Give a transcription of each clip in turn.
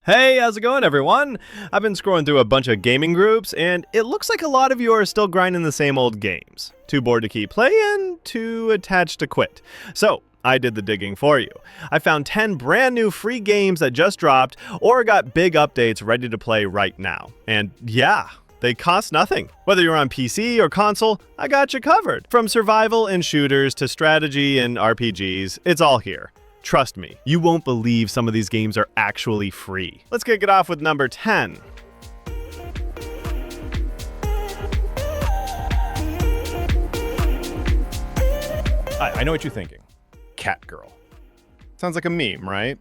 Hey, how's it going, everyone? I've been scrolling through a bunch of gaming groups, and it looks like a lot of you are still grinding the same old games. Too bored to keep playing, too attached to quit. So, I did the digging for you. I found 10 brand new free games that just dropped or got big updates ready to play right now. And yeah, they cost nothing. Whether you're on PC or console, I got you covered. From survival and shooters to strategy and RPGs, it's all here. Trust me, you won't believe some of these games are actually free. Let's kick it off with number 10. I know what you're thinking. Catgirl. Sounds like a meme, right?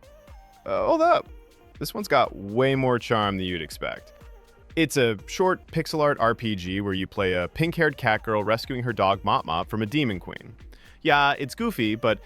Hold up. This one's got way more charm than you'd expect. It's a short pixel art RPG where you play a pink-haired catgirl rescuing her dog Mop from a demon queen. Yeah, it's goofy, but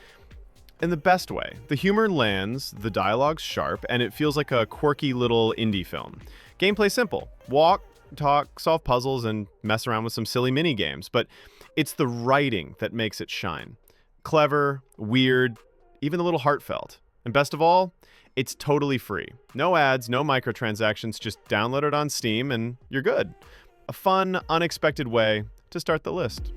in the best way. The humor lands, the dialogue's sharp, and it feels like a quirky little indie film. Gameplay simple. Walk, talk, solve puzzles, and mess around with some silly mini games. But it's the writing that makes it shine. Clever, weird, even a little heartfelt. And best of all, it's totally free. No ads, no microtransactions, just download it on Steam and you're good. A fun, unexpected way to start the list.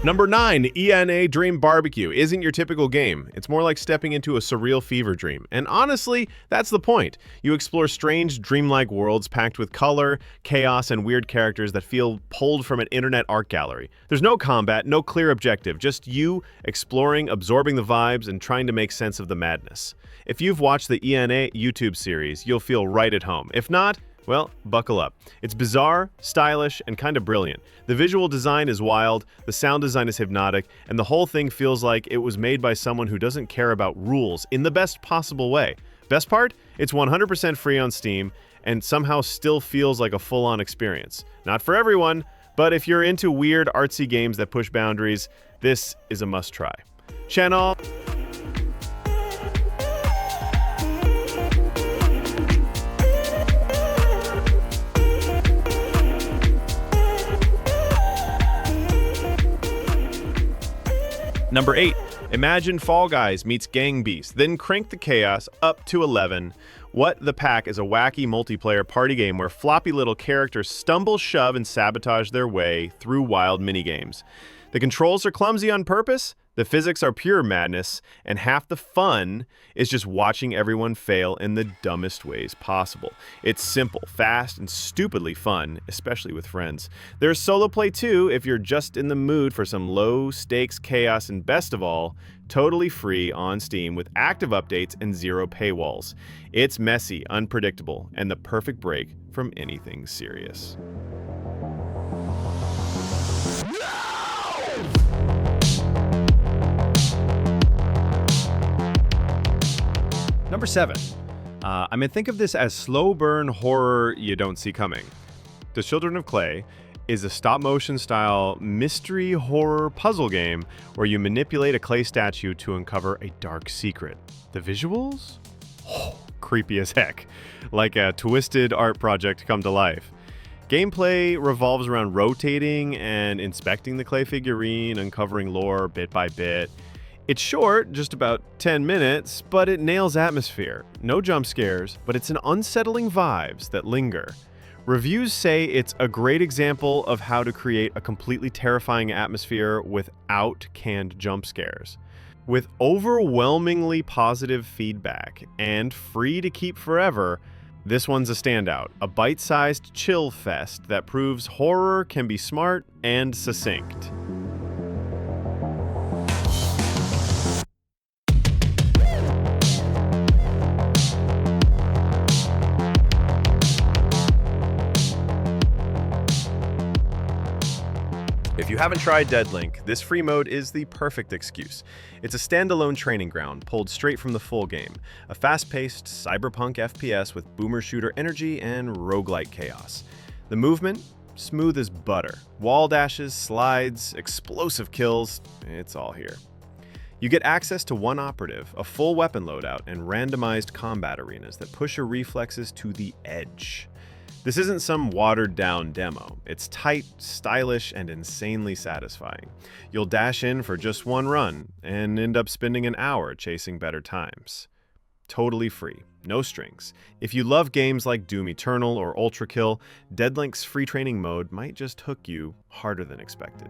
Number 9, ENA Dream Barbecue isn't your typical game. It's more like stepping into a surreal fever dream. And honestly, that's the point. You explore strange, dreamlike worlds packed with color, chaos, and weird characters that feel pulled from an internet art gallery. There's no combat, no clear objective, just you exploring, absorbing the vibes, and trying to make sense of the madness. If you've watched the ENA YouTube series, you'll feel right at home. If not, well, buckle up. It's bizarre, stylish, and kind of brilliant. The visual design is wild, the sound design is hypnotic, and the whole thing feels like it was made by someone who doesn't care about rules in the best possible way. Best part? It's 100% free on Steam, and somehow still feels like a full-on experience. Not for everyone, but if you're into weird, artsy games that push boundaries, this is a must-try. Channel. Number 8, imagine Fall Guys meets Gang Beast, then crank the chaos up to 11. What the Pack is a wacky multiplayer party game where floppy little characters stumble, shove, and sabotage their way through wild minigames. The controls are clumsy on purpose, the physics are pure madness, and half the fun is just watching everyone fail in the dumbest ways possible. It's simple, fast, and stupidly fun, especially with friends. There's solo play too if you're just in the mood for some low-stakes chaos, and best of all, totally free on Steam with active updates and 0 paywalls. It's messy, unpredictable, and the perfect break from anything serious. Number 7. Think of this as slow burn horror you don't see coming. The Children of Clay is a stop-motion style mystery horror puzzle game where you manipulate a clay statue to uncover a dark secret. The visuals? Oh, creepy as heck. Like a twisted art project come to life. Gameplay revolves around rotating and inspecting the clay figurine, uncovering lore bit by bit. It's short, just about 10 minutes, but it nails atmosphere. No jump scares, but it's an unsettling vibes that linger. Reviews say it's a great example of how to create a completely terrifying atmosphere without canned jump scares. With overwhelmingly positive feedback and free to keep forever, this one's a standout, a bite-sized chill fest that proves horror can be smart and succinct. If you haven't tried Deadlink, this free mode is the perfect excuse. It's a standalone training ground pulled straight from the full game, a fast-paced cyberpunk FPS with boomer shooter energy and roguelike chaos. The movement? Smooth as butter. Wall dashes, slides, explosive kills, it's all here. You get access to one operative, a full weapon loadout, and randomized combat arenas that push your reflexes to the edge. This isn't some watered-down demo. It's tight, stylish, and insanely satisfying. You'll dash in for just one run and end up spending an hour chasing better times. Totally free, no strings. If you love games like Doom Eternal or Ultra Kill, Deadlink's free training mode might just hook you harder than expected.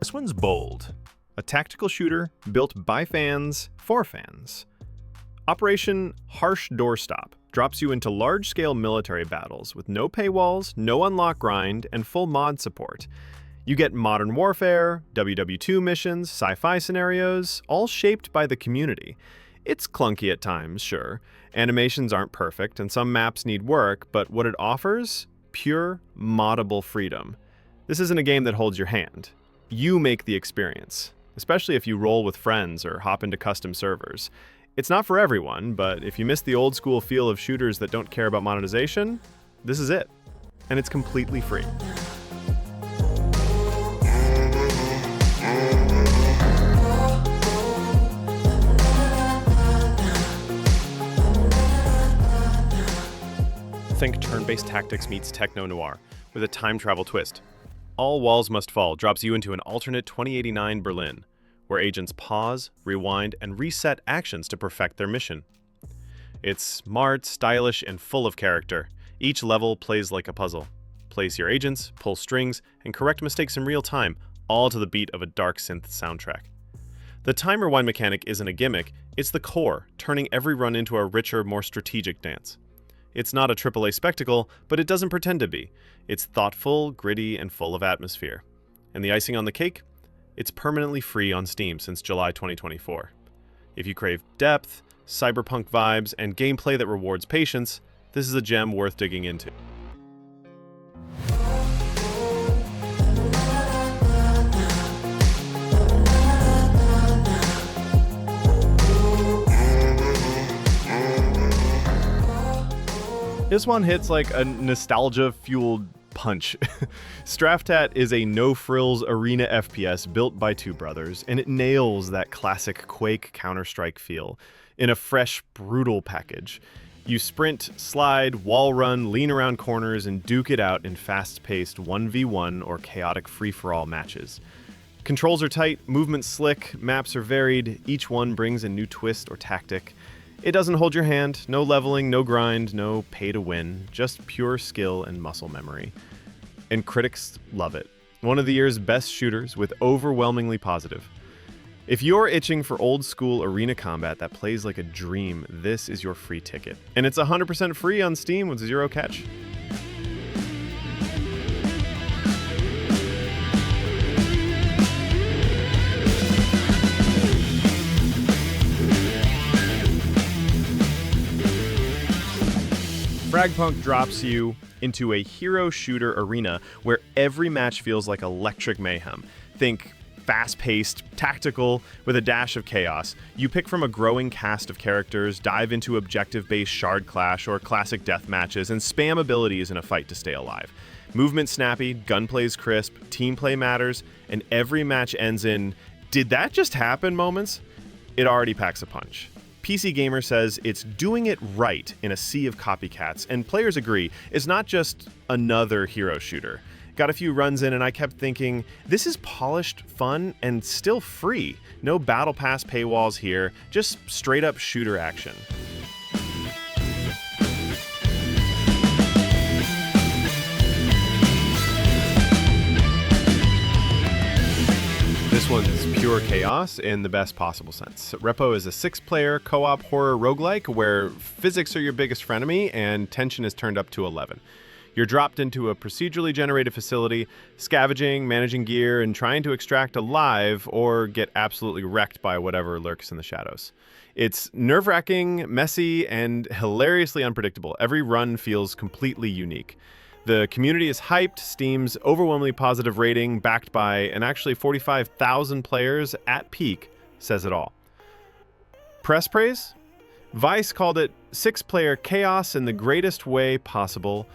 This one's bold. A tactical shooter built by fans for fans. Operation Harsh Doorstop drops you into large-scale military battles with no paywalls, no unlock grind, and full mod support. You get modern warfare, WW2 missions, sci-fi scenarios, all shaped by the community. It's clunky at times, sure. Animations aren't perfect, and some maps need work, but what it offers? Pure, moddable freedom. This isn't a game that holds your hand. You make the experience, especially if you roll with friends or hop into custom servers. It's not for everyone, but if you miss the old school feel of shooters that don't care about monetization, this is it. And it's completely free. Think turn-based tactics meets techno-noir, with a time travel twist. All Walls Must Fall drops you into an alternate 2089 Berlin, where agents pause, rewind, and reset actions to perfect their mission. It's smart, stylish, and full of character. Each level plays like a puzzle. Place your agents, pull strings, and correct mistakes in real time, all to the beat of a dark synth soundtrack. The time rewind mechanic isn't a gimmick, it's the core, turning every run into a richer, more strategic dance. It's not a AAA spectacle, but it doesn't pretend to be. It's thoughtful, gritty, and full of atmosphere. And the icing on the cake? It's permanently free on Steam since July 2024. If you crave depth, cyberpunk vibes, and gameplay that rewards patience, this is a gem worth digging into. This one hits like a nostalgia-fueled punch. Straftat is a no-frills arena FPS built by two brothers, and it nails that classic Quake Counter-Strike feel in a fresh, brutal package. You sprint, slide, wall run, lean around corners, and duke it out in fast-paced 1v1 or chaotic free-for-all matches. Controls are tight, movements slick, maps are varied, each one brings a new twist or tactic. It doesn't hold your hand, no leveling, no grind, no pay to win, just pure skill and muscle memory. And critics love it. One of the year's best shooters with overwhelmingly positive. If you're itching for old school arena combat that plays like a dream, this is your free ticket. And it's 100% free on Steam with zero catch. FragPunk drops you into a hero shooter arena where every match feels like electric mayhem. Think fast-paced, tactical, with a dash of chaos. You pick from a growing cast of characters, dive into objective-based shard clash or classic death matches, and spam abilities in a fight to stay alive. Movement snappy, gunplay's crisp, team play matters, and every match ends in, "Did that just happen?" moments. It already packs a punch. PC Gamer says it's doing it right in a sea of copycats, and players agree, it's not just another hero shooter. Got a few runs in and I kept thinking, this is polished, fun, and still free. No battle pass paywalls here, just straight up shooter action. This one's pure chaos in the best possible sense. R.E.P.O is a 6-player co-op horror roguelike where physics are your biggest frenemy and tension is turned up to 11. You're dropped into a procedurally generated facility, scavenging, managing gear, and trying to extract a live or get absolutely wrecked by whatever lurks in the shadows. It's nerve-wracking, messy, and hilariously unpredictable. Every run feels completely unique. The community is hyped, Steam's overwhelmingly positive rating, backed by an actually 45,000 players at peak, says it all. Press praise? Vice called it 6-player chaos in the greatest way possible.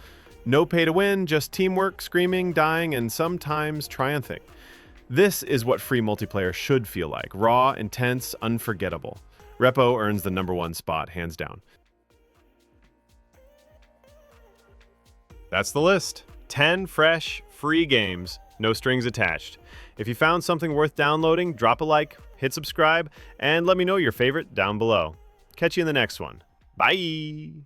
No pay to win, just teamwork, screaming, dying, and sometimes triumphing. This is what free multiplayer should feel like. Raw, intense, unforgettable. R.E.P.O earns the #1 spot, hands down. That's the list. 10 fresh, free games, no strings attached. If you found something worth downloading, drop a like, hit subscribe, and let me know your favorite down below. Catch you in the next one. Bye!